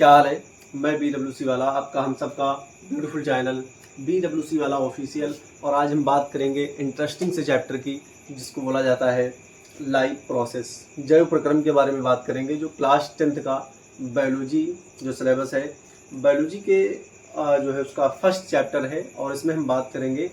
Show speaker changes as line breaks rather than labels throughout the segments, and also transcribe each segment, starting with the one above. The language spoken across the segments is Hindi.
क्या हाल है। मैं BWC वाला, आपका हम सबका ब्यूटीफुल चैनल BWC वाला ऑफिशियल। और आज हम बात करेंगे इंटरेस्टिंग से चैप्टर की, जिसको बोला जाता है लाइफ प्रोसेस। जैव प्रक्रम के बारे में बात करेंगे, जो क्लास 10th का बायोलॉजी जो सिलेबस है, बायोलॉजी के जो है उसका फर्स्ट चैप्टर है। और इसमें हम बात करेंगे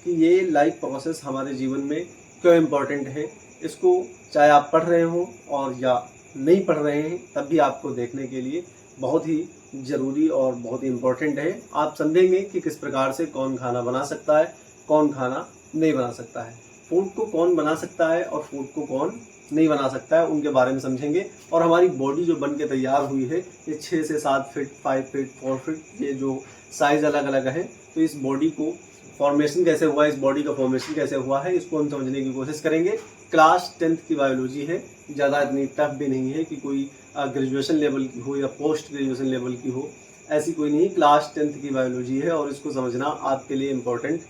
कि ये लाइफ प्रोसेस हमारे जीवन में क्यों इम्पोर्टेंट है। इसको चाहे आप पढ़ रहे हो और या नहीं पढ़ रहे हैं, तब भी आपको देखने के लिए बहुत ही ज़रूरी और बहुत ही इम्पोर्टेंट है। आप समझेंगे कि किस प्रकार से कौन खाना बना सकता है, कौन खाना नहीं बना सकता है, फूड को कौन बना सकता है और फूड को कौन नहीं बना सकता है, उनके बारे में समझेंगे। और हमारी बॉडी जो बन के तैयार हुई है, ये 6 से 7 फीट, 5 फीट, 4 फीट, ये जो साइज़ अलग अलग है, तो इस बॉडी को फॉर्मेशन कैसे हुआ, इस बॉडी का फॉर्मेशन कैसे हुआ है, इसको हम समझने की कोशिश करेंगे। क्लास 10th की बायोलॉजी है, ज़्यादा इतनी टफ भी नहीं है कि कोई ग्रेजुएशन लेवल की हो या पोस्ट ग्रेजुएशन लेवल की हो, ऐसी कोई नहीं। क्लास 10th की बायोलॉजी है और इसको समझना आपके लिए इम्पोर्टेंट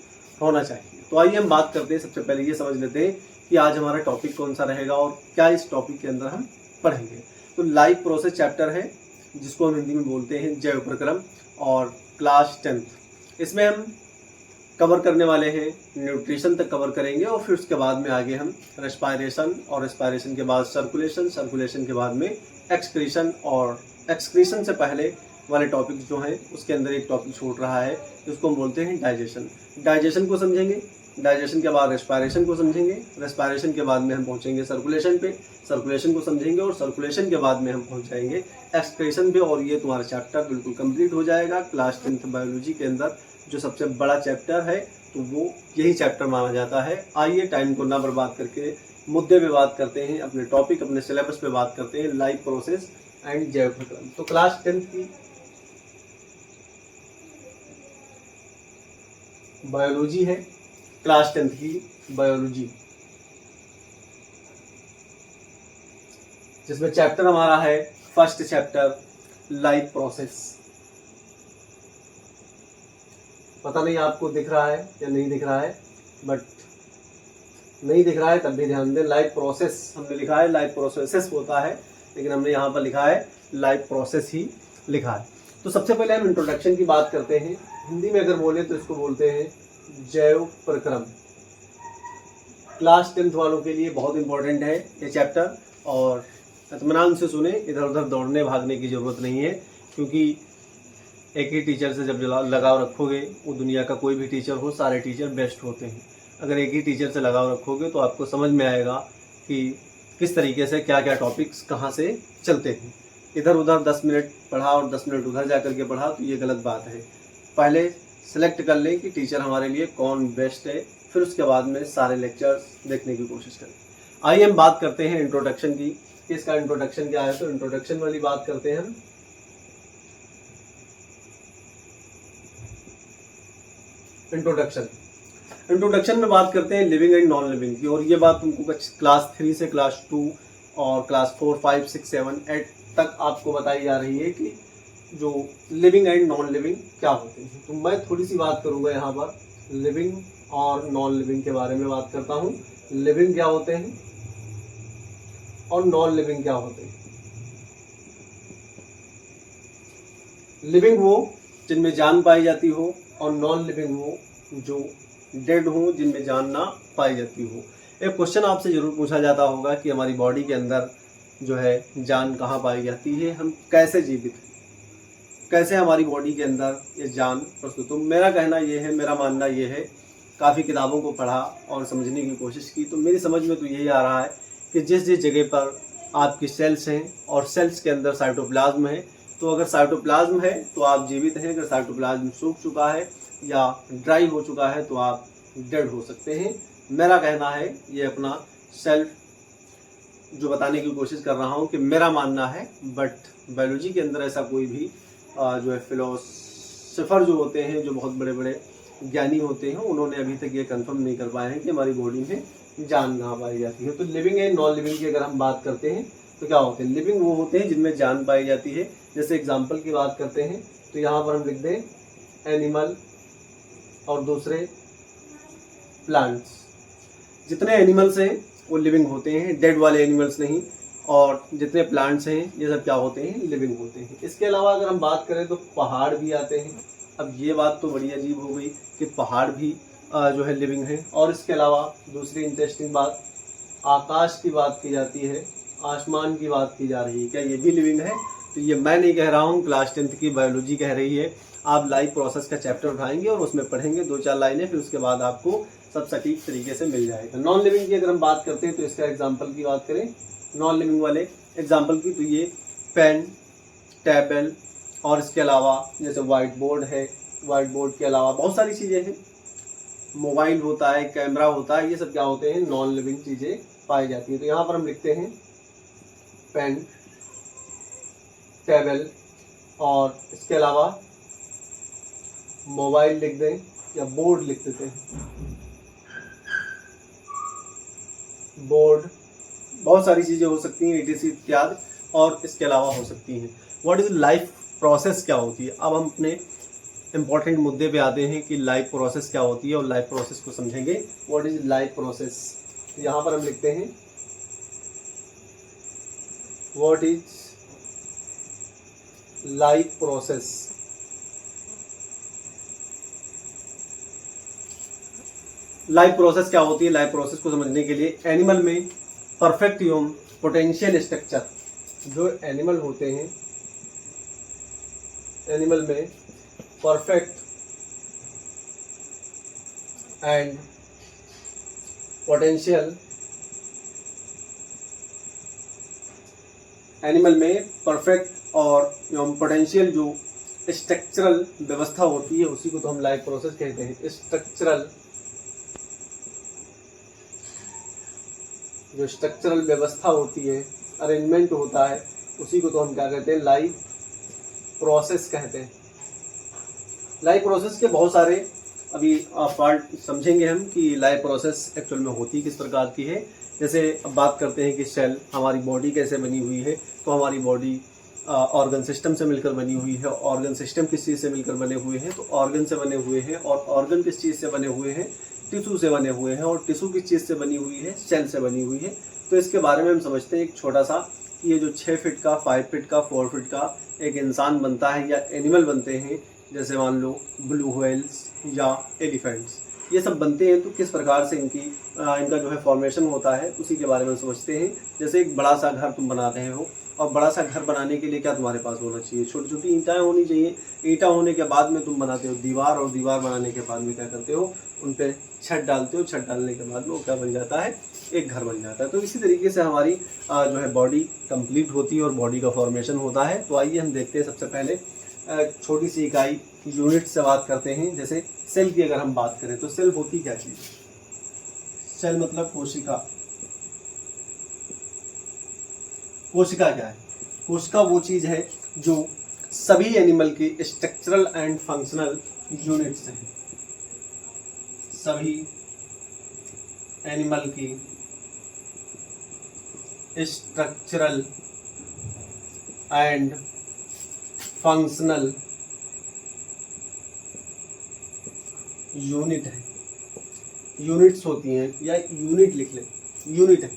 होना चाहिए। तो आइए हम बात करते हैं। सबसे पहले ये समझ लेते हैं कि आज हमारा टॉपिक कौन सा रहेगा और क्या इस टॉपिक के अंदर हम पढ़ेंगे। तो लाइफ प्रोसेस चैप्टर है, जिसको हम हिंदी में बोलते हैं जैव प्रक्रम, और क्लास 10th। इसमें हम कवर करने वाले हैं, न्यूट्रिशन तक कवर करेंगे और फिर उसके बाद में आगे हम रेस्पायरेशन, और रेस्पायरेशन के बाद सर्कुलेशन, सर्कुलेशन के बाद में एक्सक्रीशन, और एक्सक्रीशन से पहले वाले टॉपिक जो हैं उसके अंदर एक टॉपिक छूट रहा है, जिसको हम बोलते हैं डाइजेशन। डाइजेशन को समझेंगे, डाइजेशन के बाद रेस्पायरेशन को समझेंगे, रेस्पायरेशन के बाद में हम पहुंचेंगे सर्कुलेशन पे, सर्कुलेशन को समझेंगे और सर्कुलेशन के बाद में हम पहुंच जाएंगे एक्सक्रीशन पे। और ये तुम्हारा चैप्टर बिल्कुल कंप्लीट हो जाएगा। क्लास 10th बायोलॉजी के अंदर जो सबसे बड़ा चैप्टर है, तो वो यही चैप्टर माना जाता है। आइए टाइम को ना बर्बाद करके मुद्दे पे बात करते हैं, अपने टॉपिक, अपने सिलेबस पे बात करते हैं, लाइफ प्रोसेस एंड जैव प्रक्रम। तो क्लास 10th की बायोलॉजी है, क्लास 10th की बायोलॉजी, जिसमें चैप्टर हमारा है फर्स्ट चैप्टर लाइफ प्रोसेस। पता नहीं आपको दिख रहा है या नहीं दिख रहा है, बट नहीं दिख रहा है तब भी ध्यान दें। लाइफ प्रोसेस हमने लिखा है, लाइफ प्रोसेसेस होता है, लेकिन हमने यहाँ पर लिखा है लाइफ प्रोसेस ही लिखा है। तो सबसे पहले हम इंट्रोडक्शन की बात करते हैं। हिंदी में अगर बोले तो इसको बोलते हैं जैव प्रक्रम। क्लास 10th वालों के लिए बहुत इंपॉर्टेंट है ये चैप्टर, और इत्मीनान से सुने, इधर उधर दौड़ने भागने की ज़रूरत नहीं है, क्योंकि एक ही टीचर से जब लगाव रखोगे, वो दुनिया का कोई भी टीचर हो, सारे टीचर बेस्ट होते हैं। अगर एक ही टीचर से लगाव रखोगे तो आपको समझ में आएगा कि किस तरीके से क्या क्या टॉपिक्स कहाँ से चलते हैं। इधर उधर 10 मिनट पढ़ा और 10 मिनट उधर जा कर के पढ़ा, तो ये गलत बात है। पहले सेलेक्ट कर लें कि टीचर हमारे लिए कौन बेस्ट है, फिर उसके बाद में सारे लेक्चर्स देखने की कोशिश करें। आइए हम बात करते हैं इंट्रोडक्शन की। इसका इंट्रोडक्शन क्या है, तो इंट्रोडक्शन वाली बात करते हैं हम। इंट्रोडक्शन में बात करते हैं लिविंग एंड नॉन लिविंग की, और ये बात तुमको क्लास 3 से क्लास 2 और क्लास 4, 5, 6, 7, 8 तक आपको बताई जा रही है कि जो लिविंग एंड नॉन लिविंग क्या होते हैं। तो मैं थोड़ी सी बात करूंगा यहाँ पर लिविंग और नॉन लिविंग के बारे में बात करता हूँ। लिविंग क्या होते हैं और नॉन लिविंग क्या होते हैं। लिविंग वो जिनमें जान पाई जाती हो, और नॉन लिविंग वो जो डेड हो, जिनमें जान ना पाई जाती हो। एक क्वेश्चन आपसे जरूर पूछा जाता होगा कि हमारी बॉडी के अंदर जो है जान कहाँ पाई जाती है, हम कैसे जीवित हैं, कैसे हमारी बॉडी के अंदर ये जान प्रस्तुत हो। मेरा कहना ये है, मेरा मानना ये है, काफ़ी किताबों को पढ़ा और समझने की कोशिश की, तो मेरी समझ में तो यही आ रहा है कि जिस जिस जगह पर आपकी सेल्स हैं और सेल्स के अंदर साइटोप्लाज्म है, तो अगर साइटोप्लाज्म है तो आप जीवित हैं, अगर साइटोप्लाज्म सूख चुका है या ड्राई हो चुका है तो आप डेड हो सकते हैं। मेरा कहना है, ये अपना सेल्फ जो बताने की कोशिश कर रहा हूँ कि मेरा मानना है, बट बायोलॉजी के अंदर ऐसा कोई भी जो है फिलोसफर जो होते हैं, जो बहुत बड़े बड़े ज्ञानी होते हैं, उन्होंने अभी तक ये कंफर्म नहीं कर पाए हैं कि हमारी बॉडी में जान कहाँ पाई जाती है। तो लिविंग एंड नॉन लिविंग की अगर हम बात करते हैं तो क्या होते हैं। लिविंग वो होते हैं जिनमें जान पाई जाती है। जैसे एग्जांपल की बात करते हैं तो यहाँ पर हम लिख दें एनिमल, और दूसरे प्लांट्स। जितने एनिमल्स हैं वो लिविंग होते हैं, डेड वाले एनिमल्स नहीं। और जितने प्लांट्स हैं ये सब क्या होते हैं, लिविंग होते हैं। इसके अलावा अगर हम बात करें तो पहाड़ भी आते हैं। अब ये बात तो बड़ी अजीब हो गई कि पहाड़ भी जो है लिविंग है। और इसके अलावा दूसरी इंटरेस्टिंग बात, आकाश की बात की जाती है, आसमान की बात की जा रही है, क्या ये भी लिविंग है? तो ये मैं नहीं कह रहा हूँ, क्लास 10th की बायोलॉजी कह रही है। आप लाइफ प्रोसेस का चैप्टर उठाएंगे और उसमें पढ़ेंगे 2-4 लाइनें, फिर उसके बाद आपको सब सटीक तरीके से मिल जाएगा। नॉन लिविंग की अगर हम बात करते हैं तो इसका एग्जाम्पल की बात करें, नॉन लिविंग वाले एग्जाम्पल की, तो ये पेन, टेबल और इसके अलावा जैसे वाइट बोर्ड है, वाइट बोर्ड के अलावा बहुत सारी चीज़ें हैं, मोबाइल होता है, कैमरा होता है, ये सब क्या होते हैं, नॉन लिविंग चीज़ें पाई जाती हैं। तो यहाँ पर हम लिखते हैं पेन, टेबल और इसके अलावा मोबाइल लिख दें या बोर्ड लिख देते हैं, बोर्ड, बहुत सारी चीज़ें हो सकती हैं, ETC इत्यादि, और इसके अलावा हो सकती हैं। व्हाट इज लाइफ प्रोसेस क्या होती है? अब हम अपने इम्पोर्टेंट मुद्दे पे आते हैं कि लाइफ प्रोसेस क्या होती है और लाइफ प्रोसेस को समझेंगे। What is life process? यहाँ पर हम लिखते हैं what is life process. Life process क्या होती है? लाइफ प्रोसेस को समझने के लिए एनिमल में परफेक्ट एवं पोटेंशियल स्ट्रक्चर, जो एनिमल होते हैं, एनिमल में परफेक्ट एंड पोटेंशियल, एनिमल में परफेक्ट और एवं पोटेंशियल जो स्ट्रक्चरल व्यवस्था होती है उसी को तो हम लाइफ प्रोसेस कहते हैं। स्ट्रक्चरल, जो स्ट्रक्चरल व्यवस्था होती है, अरेंजमेंट होता है, उसी को तो हम क्या कहते हैं, लाइफ प्रोसेस कहते हैं। लाइफ प्रोसेस के बहुत सारे अभी पार्ट समझेंगे हम कि लाइफ प्रोसेस एक्चुअल में होती किस प्रकार की है। जैसे अब बात करते हैं कि सेल, हमारी बॉडी कैसे बनी हुई है, तो हमारी बॉडी ऑर्गन सिस्टम से मिलकर बनी हुई है। ऑर्गन सिस्टम किस चीज़ से मिलकर बने हुए हैं, तो ऑर्गन से बने हुए हैं। और ऑर्गन किस चीज़ से बने हुए हैं, टिश्यू से बने हुए हैं। और टिश्यू किस चीज़ से बनी हुई है, सेल से बनी हुई है। तो इसके बारे में हम समझते हैं एक छोटा सा, कि ये जो 6 फीट का, 5 फीट का, 4 फीट का एक इंसान बनता है या एनिमल बनते हैं, जैसे मान लो ब्लू व्हेल्स या एलिफेंट्स, ये सब बनते हैं, तो किस प्रकार से इनका जो है फॉर्मेशन होता है उसी के बारे में समझते हैं। जैसे एक बड़ा सा घर तुम बना रहे हो, और बड़ा सा घर बनाने के लिए क्या तुम्हारे पास होना चाहिए, छोटी छोटी ईंटें होनी चाहिए। ईंटा होने के बाद में तुम बनाते हो दीवार, और दीवार बनाने के बाद में क्या करते हो, उन पर छत डालते हो। छत डालने के बाद में वो क्या बन जाता है, एक घर बन जाता है। तो इसी तरीके से हमारी जो है बॉडी कंप्लीट होती है और बॉडी का फॉर्मेशन होता है। तो आइए हम देखते हैं, सबसे पहले छोटी सी इकाई यूनिट से बात करते हैं। जैसे सेल की अगर हम बात करें तो सेल होती क्या चीज़? सेल मतलब कोशिका। कोशिका क्या है? कोशिका वो चीज़ है जो सभी एनिमल की स्ट्रक्चरल एंड फंक्शनल यूनिट्स हैं। सभी एनिमल की स्ट्रक्चरल एंड फंक्शनल यूनिट है, यूनिट्स होती हैं, या यूनिट लिख लें, यूनिट है।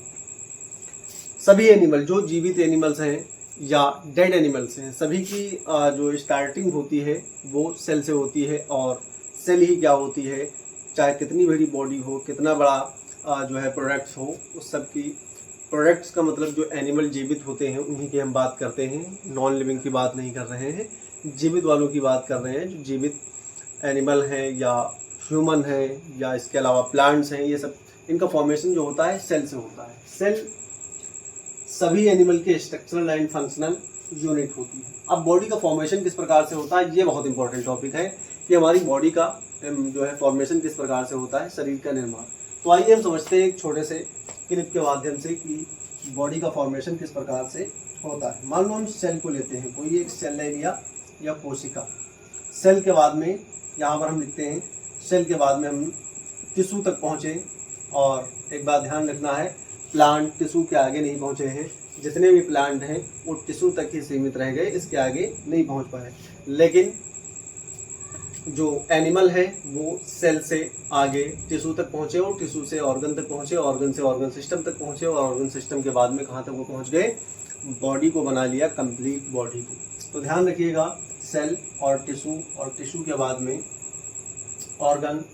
सभी एनिमल, जो जीवित एनिमल्स हैं या डेड एनिमल्स हैं, सभी की जो स्टार्टिंग होती है वो सेल से होती है। और सेल ही क्या होती है, चाहे कितनी बड़ी बॉडी हो, कितना बड़ा जो है प्रोडक्ट्स हो, उस सब की, प्रोडक्ट्स का मतलब जो एनिमल जीवित होते हैं उन्हीं की हम बात करते हैं। नॉन लिविंग की बात नहीं कर रहे हैं, जीवित वालों की बात कर रहे हैं। जो जीवित एनिमल हैं या ह्यूमन हैं या इसके अलावा प्लांट्स हैं, ये सब, इनका फॉर्मेशन जो होता है सेल से होता है। सेल सभी एनिमल के स्ट्रक्चरल एंड फंक्शनल यूनिट होती है। अब बॉडी का फॉर्मेशन किस प्रकार से होता है, ये बहुत इंपॉर्टेंट टॉपिक है कि हमारी बॉडी का जो है फॉर्मेशन किस प्रकार से होता है, शरीर का निर्माण। तो आइए हम समझते हैं एक छोटे से क्लिप के माध्यम से कि बॉडी का फॉर्मेशन किस प्रकार से होता है। मान लो हम सेल को लेते हैं, कोई एक सेल ले लिया या कोशिका। सेल के बाद में यहाँ पर हम लिखते हैं, सेल के बाद में हम टिश्यू तक पहुँचे। और एक बात ध्यान रखना है, प्लांट टिश्यू के आगे नहीं पहुँचे हैं। जितने भी प्लांट हैं वो टिश्यू तक ही सीमित रह गए, इसके आगे नहीं पहुँच पाए। लेकिन जो एनिमल है वो सेल से आगे टिश्यू तक पहुंचे और टिश्यू से ऑर्गन तक पहुंचे, ऑर्गन से ऑर्गन सिस्टम तक पहुंचे और ऑर्गन सिस्टम के बाद में कहाँ तक वो पहुंच गए, बॉडी को बना लिया, कंप्लीट बॉडी को। तो ध्यान रखिएगा, सेल और टिश्यू के बाद में ऑर्गन,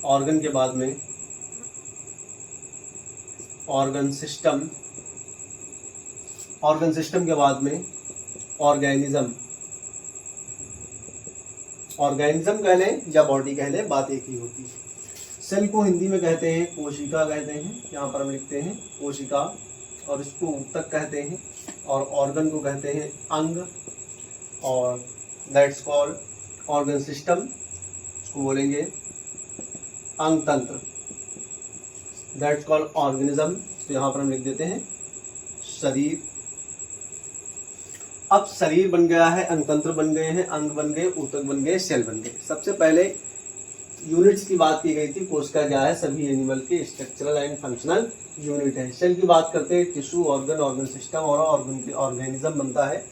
ऑर्गन के बाद में ऑर्गन सिस्टम, ऑर्गन सिस्टम के बाद में ऑर्गेनिज्म, ऑर्गेनिज्म कह लें या बॉडी कह लें, बात एक ही होती है। सेल को हिंदी में कहते हैं कोशिका कहते हैं, यहाँ पर हम लिखते हैं कोशिका, और इसको ऊतक कहते हैं, और ऑर्गन को कहते हैं अंग, और दैट्स कॉल्ड ऑर्गन सिस्टम, इसको बोलेंगे अंग तंत्र, दैट्स कॉल्ड ऑर्गेनिज्म। तो यहाँ पर हम लिख देते हैं शरीर। अब शरीर बन गया है, अंगतंत्र बन गए हैं, अंग बन गए, ऊतक बन गए, सेल बन गए। सबसे पहले यूनिट्स की बात की गई थी, कोशिका क्या है, सभी एनिमल के स्ट्रक्चरल एंड फंक्शनल यूनिट है। सेल की बात करते हैं, टिश्यू, ऑर्गन, ऑर्गन सिस्टम और ऑर्गेनिज्म बनता है।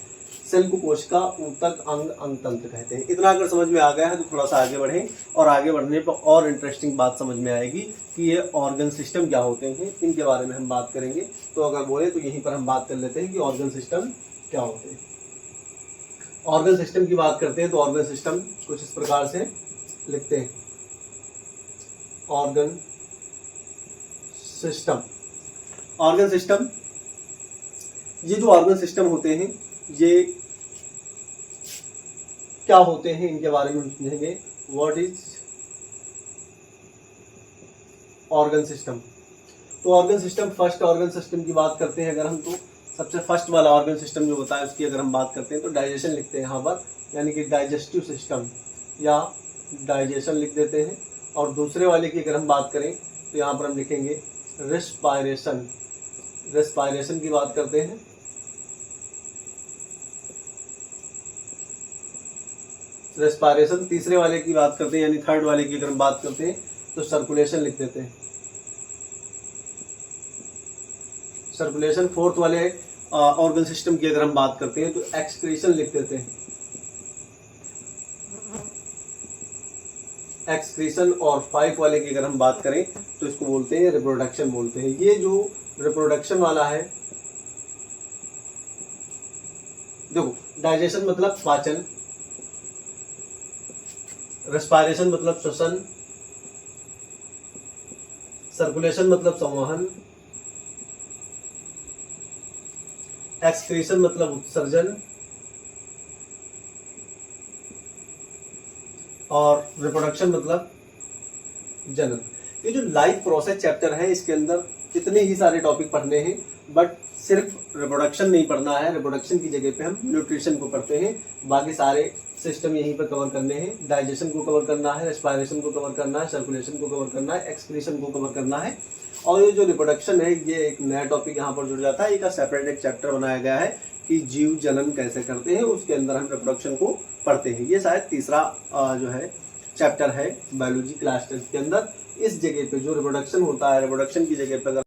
सेल को कोशिका, ऊतक, अंग, अंगतंत्र कहते हैं। इतना अगर समझ में आ गया है तो थोड़ा सा आगे बढ़ें, और आगे बढ़ने पर और इंटरेस्टिंग बात समझ में आएगी कि ये ऑर्गन सिस्टम क्या होते हैं, इनके बारे में हम बात करेंगे। तो अगर बोले तो यहीं पर हम बात कर लेते हैं कि ऑर्गन सिस्टम क्या होते हैं। ऑर्गन सिस्टम की बात करते हैं तो ऑर्गन सिस्टम कुछ इस प्रकार से लिखते हैं, ऑर्गन सिस्टम। ऑर्गन सिस्टम, ये जो ऑर्गन सिस्टम होते हैं ये क्या होते हैं, इनके बारे में हम समझेंगे। What is organ system? तो organ system, first organ system की बात करते हैं अगर हम, तो सबसे फर्स्ट वाला ऑर्गन सिस्टम जो होता है उसकी अगर हम बात करते हैं तो डाइजेशन लिखते हैं यहाँ पर, यानी कि डाइजेस्टिव सिस्टम या डाइजेशन लिख देते हैं। और दूसरे वाले की अगर हम बात करें तो यहाँ पर हम लिखेंगे रेस्पायरेशन, रेस्पायरेशन की बात करते हैं। रेस्पायरेशन तीसरे वाले की बात करते हैं, यानी थर्ड वाले की अगर हम बात करते हैं तो सर्कुलेशन लिख देते हैं, सर्कुलेशन। फोर्थ वाले ऑर्गन सिस्टम की अगर हम बात करते हैं तो एक्सक्रीशन लिख देते हैं, एक्सक्रीशन। और 5 वाले की अगर हम बात करें तो इसको बोलते हैं रिप्रोडक्शन बोलते हैं। ये जो रिप्रोडक्शन वाला है, देखो डाइजेशन मतलब पाचन, रेस्पायरेशन मतलब श्वसन, सर्कुलेशन मतलब संवहन, एक्सक्रीशन मतलब उत्सर्जन, और रिप्रोडक्शन मतलब जनन। ये जो लाइफ प्रोसेस चैप्टर है इसके अंदर कितने ही सारे टॉपिक पढ़ने हैं, बट सिर्फ रिप्रोडक्शन नहीं पढ़ना है। रिप्रोडक्शन की जगह पे हम न्यूट्रिशन को पढ़ते हैं, बाकी सारे सिस्टम यहीं पर कवर करने हैं। डाइजेशन को कवर करना है, रेस्पायरेशन को कवर करना है, सर्कुलेशन को कवर करना है, एक्सक्रीशन को कवर करना है। और ये जो रिप्रोडक्शन है ये एक नया टॉपिक यहाँ पर जुड़ जाता है। एक सेपरेट एक चैप्टर बनाया गया है कि जीव जनन कैसे करते हैं, उसके अंदर हम रिप्रोडक्शन को पढ़ते हैं। ये शायद तीसरा जो है चैप्टर है बायोलॉजी क्लास 10 के अंदर। इस जगह पे जो रिप्रोडक्शन होता है, रिप्रोडक्शन की जगह पे अगर